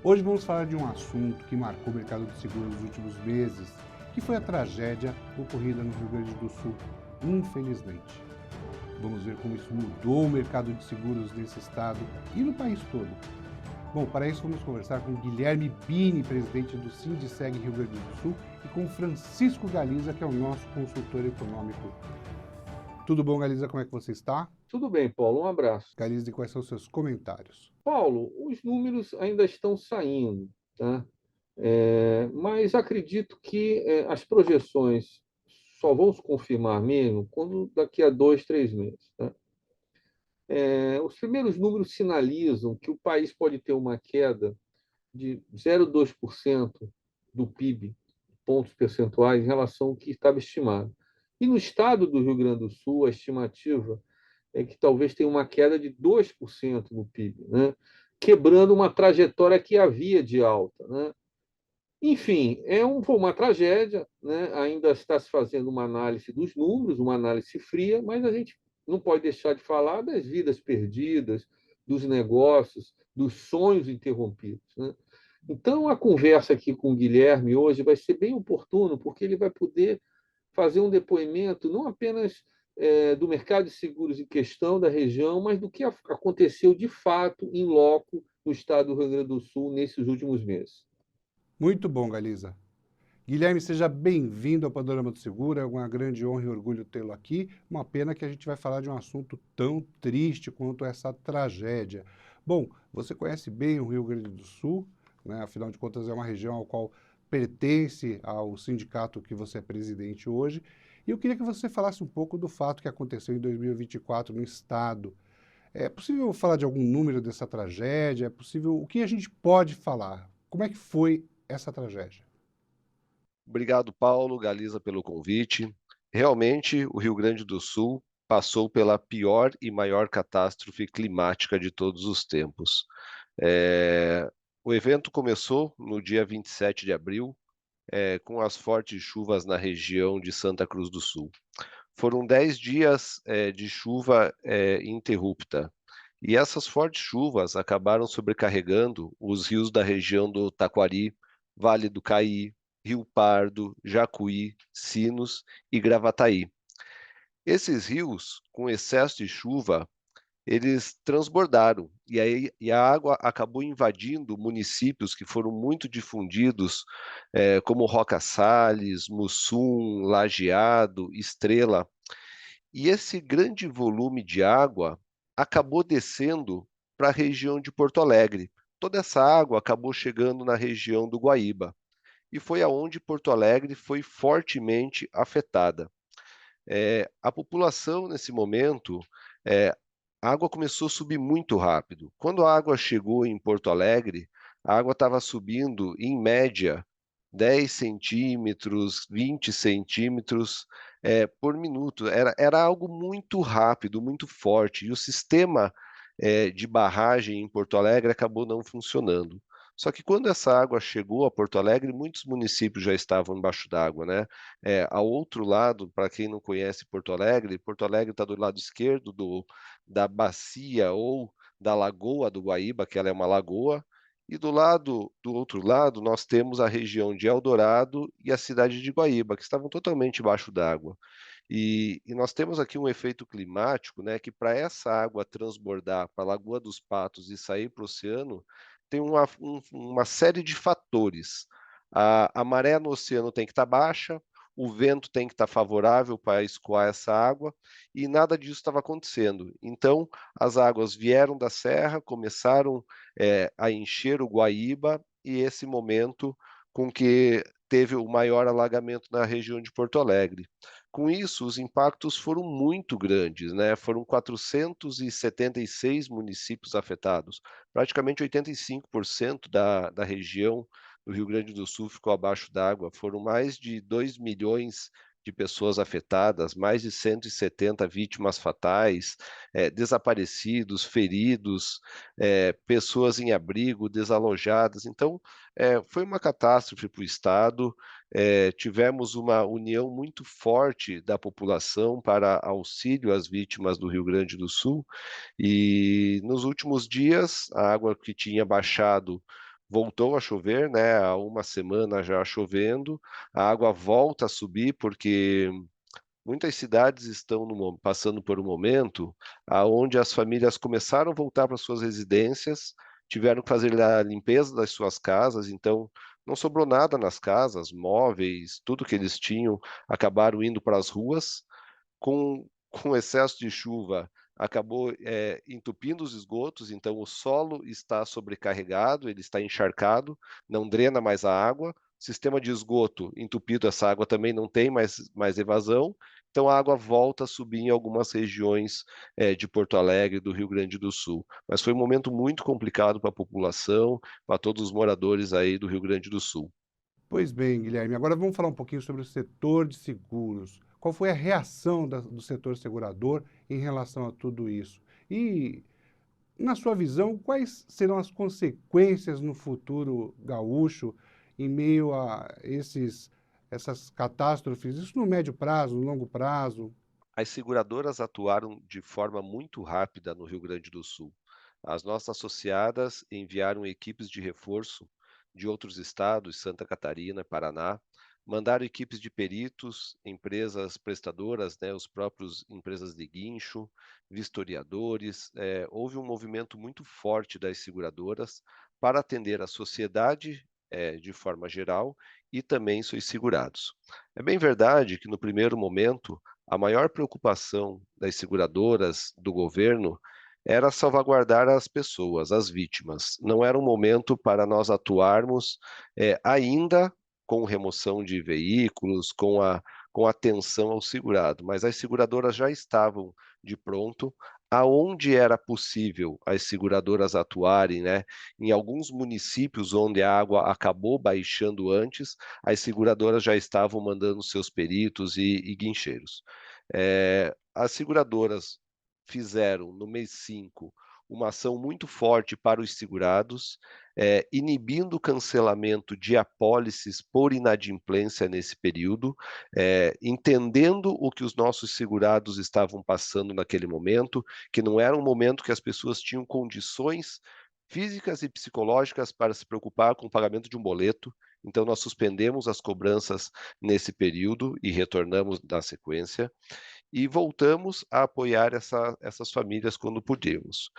Hoje vamos falar de um assunto que marcou o mercado de seguros nos últimos meses, que foi a tragédia ocorrida no Rio Grande do Sul, infelizmente. Vamos ver como isso mudou o mercado de seguros nesse estado e no país todo. Bom, para isso vamos conversar com Guilherme Bini, presidente do Sindiceg Rio Grande do Sul, e com Francisco Galiza, que é o nosso consultor econômico. Tudo bom, Galiza? Como é que você está? Tudo bem, Paulo, um abraço. Galiza, e quais são os seus comentários? Paulo, os números ainda estão saindo, tá? Mas acredito que as projeções só vão se confirmar mesmo quando daqui a 2, 3 meses, tá? Os primeiros números sinalizam que o país pode ter uma queda de 0,2% do PIB, pontos percentuais, em relação ao que estava estimado. E no estado do Rio Grande do Sul, a estimativa é que talvez tenha uma queda de 2% no PIB, né? Quebrando uma trajetória que havia de alta, né? Enfim, foi uma tragédia, né? Ainda está se fazendo uma análise dos números, uma análise fria, mas a gente não pode deixar de falar das vidas perdidas, dos negócios, dos sonhos interrompidos, né? Então, a conversa aqui com o Guilherme hoje vai ser bem oportuno, porque ele vai poder fazer um depoimento não apenas do mercado de seguros em questão da região, mas do que aconteceu de fato em loco no estado do Rio Grande do Sul nesses últimos meses. Muito bom, Galiza. Guilherme, seja bem-vindo ao Panorama do Seguro. É uma grande honra e orgulho tê-lo aqui. Uma pena que a gente vai falar de um assunto tão triste quanto essa tragédia. Bom, você conhece bem o Rio Grande do Sul, né? Afinal de contas, é uma região ao qual pertence ao sindicato que você é presidente hoje. E eu queria que você falasse um pouco do fato que aconteceu em 2024 no estado. É possível falar de algum número dessa tragédia? É possível? O que a gente pode falar? Como é que foi essa tragédia? Obrigado, Paulo, Galiza, pelo convite. Realmente, o Rio Grande do Sul passou pela pior e maior catástrofe climática de todos os tempos. O evento começou no dia 27 de abril, com as fortes chuvas na região de Santa Cruz do Sul. Foram 10 dias de chuva ininterrupta. E essas fortes chuvas acabaram sobrecarregando os rios da região do Taquari, Vale do Caí, Rio Pardo, Jacuí, Sinos e Gravataí. Esses rios, com excesso de chuva, eles transbordaram e a água acabou invadindo municípios que foram muito difundidos, como Roca Sales, Mussum, Lajeado, Estrela. E esse grande volume de água acabou descendo para a região de Porto Alegre. Toda essa água acabou chegando na região do Guaíba. E foi aonde Porto Alegre foi fortemente afetada. A população, nesse momento, é, a água começou a subir muito rápido. Quando a água chegou em Porto Alegre, a água estava subindo, em média, 10 centímetros, 20 centímetros por minuto. Era algo muito rápido, muito forte. E o sistema de barragem em Porto Alegre acabou não funcionando. Só que quando essa água chegou a Porto Alegre, muitos municípios já estavam embaixo d'água, né? Ao outro lado, para quem não conhece Porto Alegre está do lado esquerdo da bacia ou da lagoa do Guaíba, que ela é uma lagoa, e do outro lado, nós temos a região de Eldorado e a cidade de Guaíba, que estavam totalmente embaixo d'água. E nós temos aqui um efeito climático, né, que para essa água transbordar para a Lagoa dos Patos e sair para o oceano, tem uma série de fatores. A maré no oceano tem que estar baixa, o vento tem que estar favorável para escoar essa água, e nada disso estava acontecendo. Então, as águas vieram da serra, começaram a encher o Guaíba, e esse momento com que teve o maior alagamento na região de Porto Alegre. Com isso, os impactos foram muito grandes, né? Foram 476 municípios afetados, praticamente 85% da região do Rio Grande do Sul ficou abaixo d'água. Foram mais de 2 milhões de pessoas afetadas, mais de 170 vítimas fatais, desaparecidos, feridos, pessoas em abrigo, desalojadas. Então, foi uma catástrofe para o Estado. Tivemos uma união muito forte da população para auxílio às vítimas do Rio Grande do Sul, e nos últimos dias, a água que tinha baixado voltou a chover, né? Há uma semana já chovendo, a água volta a subir porque muitas cidades estão passando por um momento onde as famílias começaram a voltar para suas residências, tiveram que fazer a limpeza das suas casas, então não sobrou nada nas casas, móveis, tudo que eles tinham acabaram indo para as ruas com excesso de chuva, acabou entupindo os esgotos, então o solo está sobrecarregado, ele está encharcado, não drena mais a água, sistema de esgoto entupido, essa água também não tem mais evasão, então a água volta a subir em algumas regiões de Porto Alegre, do Rio Grande do Sul. Mas foi um momento muito complicado para a população, para todos os moradores aí do Rio Grande do Sul. Pois bem, Guilherme, agora vamos falar um pouquinho sobre o setor de seguros. Qual foi a reação do setor segurador em relação a tudo isso? E, na sua visão, quais serão as consequências no futuro gaúcho em meio a essas catástrofes? Isso no médio prazo, no longo prazo? As seguradoras atuaram de forma muito rápida no Rio Grande do Sul. As nossas associadas enviaram equipes de reforço de outros estados, Santa Catarina, Paraná, mandaram equipes de peritos, empresas prestadoras, né, os próprios empresas de guincho, vistoriadores. Houve um movimento muito forte das seguradoras para atender a sociedade, de forma geral, e também seus segurados. É bem verdade que no primeiro momento a maior preocupação das seguradoras, do governo, era salvaguardar as pessoas, as vítimas. Não era um momento para nós atuarmos ainda com remoção de veículos, com atenção ao segurado, mas as seguradoras já estavam de pronto. Aonde era possível as seguradoras atuarem, né? Em alguns municípios onde a água acabou baixando antes, as seguradoras já estavam mandando seus peritos e guincheiros. As seguradoras fizeram, no mês 5, uma ação muito forte para os segurados, inibindo o cancelamento de apólices por inadimplência nesse período, entendendo o que os nossos segurados estavam passando naquele momento, que não era um momento que as pessoas tinham condições físicas e psicológicas para se preocupar com o pagamento de um boleto. Então, nós suspendemos as cobranças nesse período e retornamos na sequência e voltamos a apoiar essas famílias quando pudemos.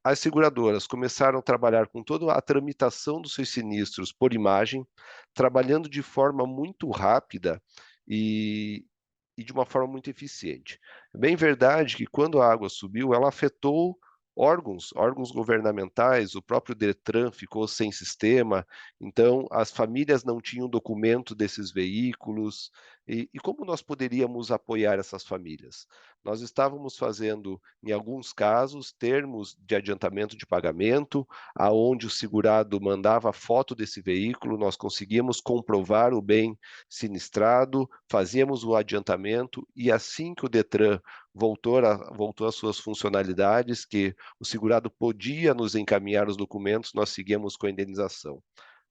As seguradoras começaram a trabalhar com toda a tramitação dos seus sinistros por imagem, trabalhando de forma muito rápida e de uma forma muito eficiente. É bem verdade que quando a água subiu, ela afetou órgãos governamentais, o próprio Detran ficou sem sistema, então as famílias não tinham documento desses veículos, e como nós poderíamos apoiar essas famílias? Nós estávamos fazendo, em alguns casos, termos de adiantamento de pagamento, aonde o segurado mandava foto desse veículo, nós conseguíamos comprovar o bem sinistrado, fazíamos o adiantamento, e assim que o Detran voltou às suas funcionalidades, que o segurado podia nos encaminhar os documentos, nós seguimos com a indenização.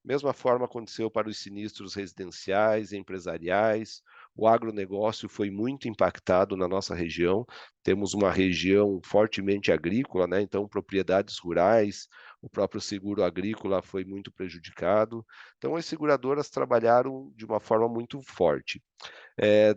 Mesma forma aconteceu para os sinistros residenciais, empresariais. O agronegócio foi muito impactado na nossa região. Temos uma região fortemente agrícola, né? Então propriedades rurais, o próprio seguro agrícola foi muito prejudicado. Então as seguradoras trabalharam de uma forma muito forte.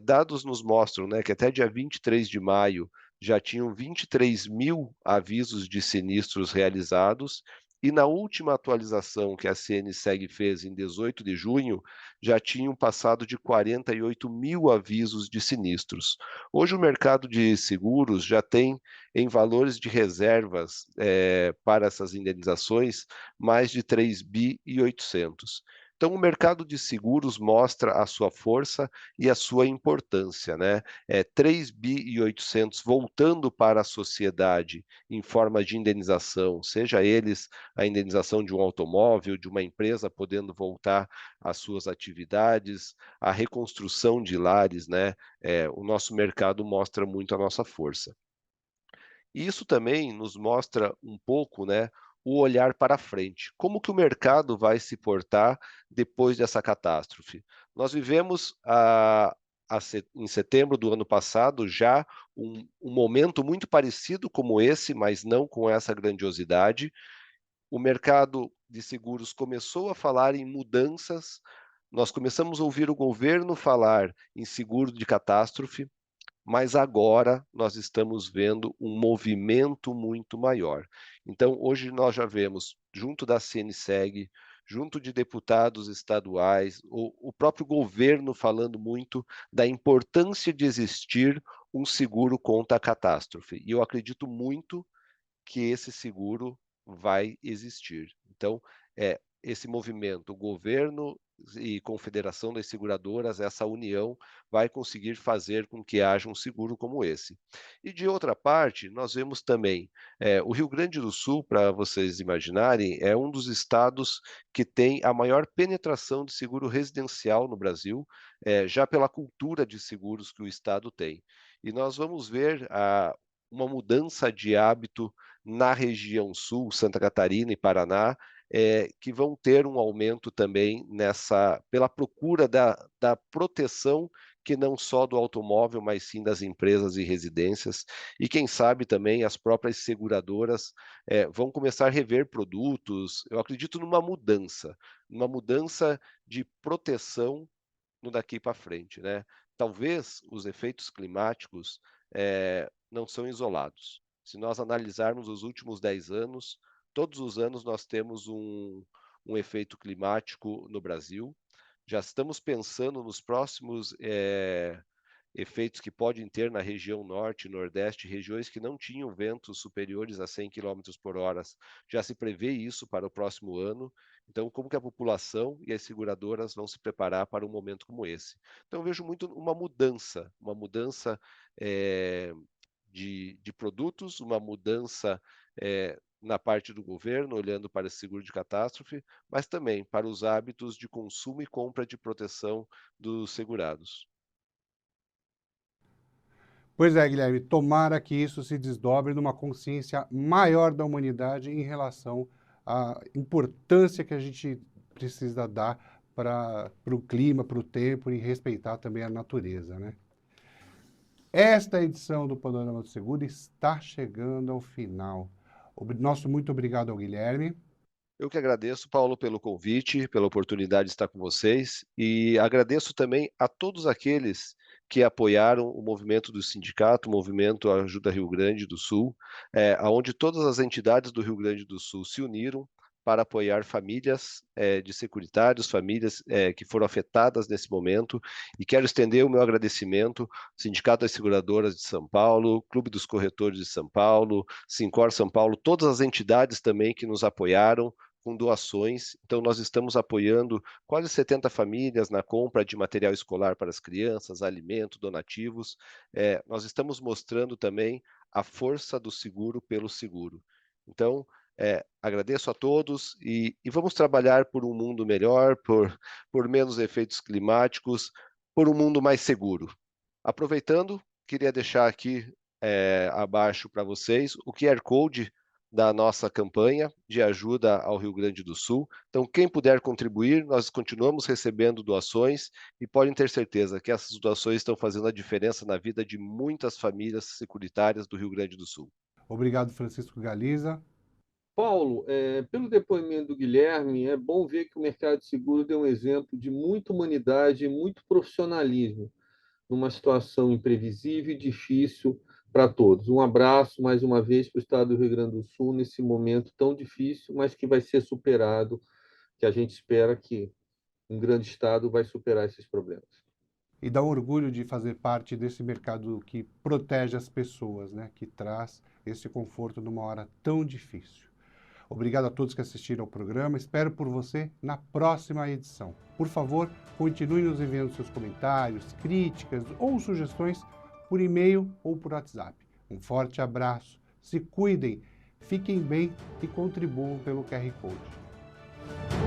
Dados nos mostram, né, que até dia 23 de maio já tinham 23 mil avisos de sinistros realizados, e na última atualização que a CNSEG fez em 18 de junho, já tinham passado de 48 mil avisos de sinistros. Hoje o mercado de seguros já tem, em valores de reservas para essas indenizações, mais de 3 bi e 800. Então, o mercado de seguros mostra a sua força e a sua importância, né? 3 bi e 800 voltando para a sociedade em forma de indenização, seja eles a indenização de um automóvel, de uma empresa podendo voltar às suas atividades, a reconstrução de lares, né? O nosso mercado mostra muito a nossa força. E isso também nos mostra um pouco, né, o olhar para frente. Como que o mercado vai se portar depois dessa catástrofe? Nós vivemos em setembro do ano passado já um momento muito parecido como esse, mas não com essa grandiosidade, o mercado de seguros começou a falar em mudanças, nós começamos a ouvir o governo falar em seguro de catástrofe, mas agora nós estamos vendo um movimento muito maior. Então, hoje nós já vemos, junto da CNSEG, junto de deputados estaduais, o próprio governo falando muito da importância de existir um seguro contra a catástrofe. E eu acredito muito que esse seguro vai existir. Então, esse movimento, o governo e confederação das seguradoras, essa união vai conseguir fazer com que haja um seguro como esse. E de outra parte, nós vemos também, o Rio Grande do Sul, para vocês imaginarem, é um dos estados que tem a maior penetração de seguro residencial no Brasil, já pela cultura de seguros que o estado tem. E nós vamos ver uma mudança de hábito na região sul, Santa Catarina e Paraná, que vão ter um aumento também pela procura da proteção, que não só do automóvel, mas sim das empresas e residências. E quem sabe também as próprias seguradoras vão começar a rever produtos. Eu acredito numa mudança de proteção no daqui para frente, né? Talvez os efeitos climáticos não são isolados. Se nós analisarmos os últimos 10 anos, todos os anos nós temos um efeito climático no Brasil. Já estamos pensando nos próximos efeitos que podem ter na região norte e nordeste, regiões que não tinham ventos superiores a 100 km por hora. Já se prevê isso para o próximo ano. Então, como que a população e as seguradoras vão se preparar para um momento como esse? Então, eu vejo muito uma mudança de produtos, uma mudança na parte do governo, olhando para esse seguro de catástrofe, mas também para os hábitos de consumo e compra de proteção dos segurados. Pois é, Guilherme, tomara que isso se desdobre numa consciência maior da humanidade em relação à importância que a gente precisa dar para o clima, para o tempo e respeitar também a natureza, né? Esta edição do Panorama do Seguro está chegando ao final. Nosso muito obrigado ao Guilherme. Eu que agradeço, Paulo, pelo convite, pela oportunidade de estar com vocês e agradeço também a todos aqueles que apoiaram o movimento do sindicato, o movimento Ajuda Rio Grande do Sul, onde todas as entidades do Rio Grande do Sul se uniram para apoiar famílias de securitários, famílias que foram afetadas nesse momento, e quero estender o meu agradecimento ao Sindicato das Seguradoras de São Paulo, Clube dos Corretores de São Paulo, Sincor São Paulo, todas as entidades também que nos apoiaram com doações. Então, nós estamos apoiando quase 70 famílias na compra de material escolar para as crianças, alimento, donativos. Nós estamos mostrando também a força do seguro pelo seguro. Então, agradeço a todos e vamos trabalhar por um mundo melhor, por menos efeitos climáticos, por um mundo mais seguro. Aproveitando, queria deixar aqui abaixo para vocês o QR Code da nossa campanha de ajuda ao Rio Grande do Sul. Então, quem puder contribuir, nós continuamos recebendo doações e podem ter certeza que essas doações estão fazendo a diferença na vida de muitas famílias securitárias do Rio Grande do Sul. Obrigado, Francisco Galiza. Paulo, pelo depoimento do Guilherme, é bom ver que o mercado de seguro deu um exemplo de muita humanidade e muito profissionalismo numa situação imprevisível e difícil para todos. Um abraço mais uma vez para o estado do Rio Grande do Sul nesse momento tão difícil, mas que vai ser superado, que a gente espera que um grande estado vai superar esses problemas. E dá um orgulho de fazer parte desse mercado que protege as pessoas, né? Que traz esse conforto numa hora tão difícil. Obrigado a todos que assistiram ao programa. Espero por você na próxima edição. Por favor, continue nos enviando seus comentários, críticas ou sugestões por e-mail ou por WhatsApp. Um forte abraço, se cuidem, fiquem bem e contribuam pelo QR Code.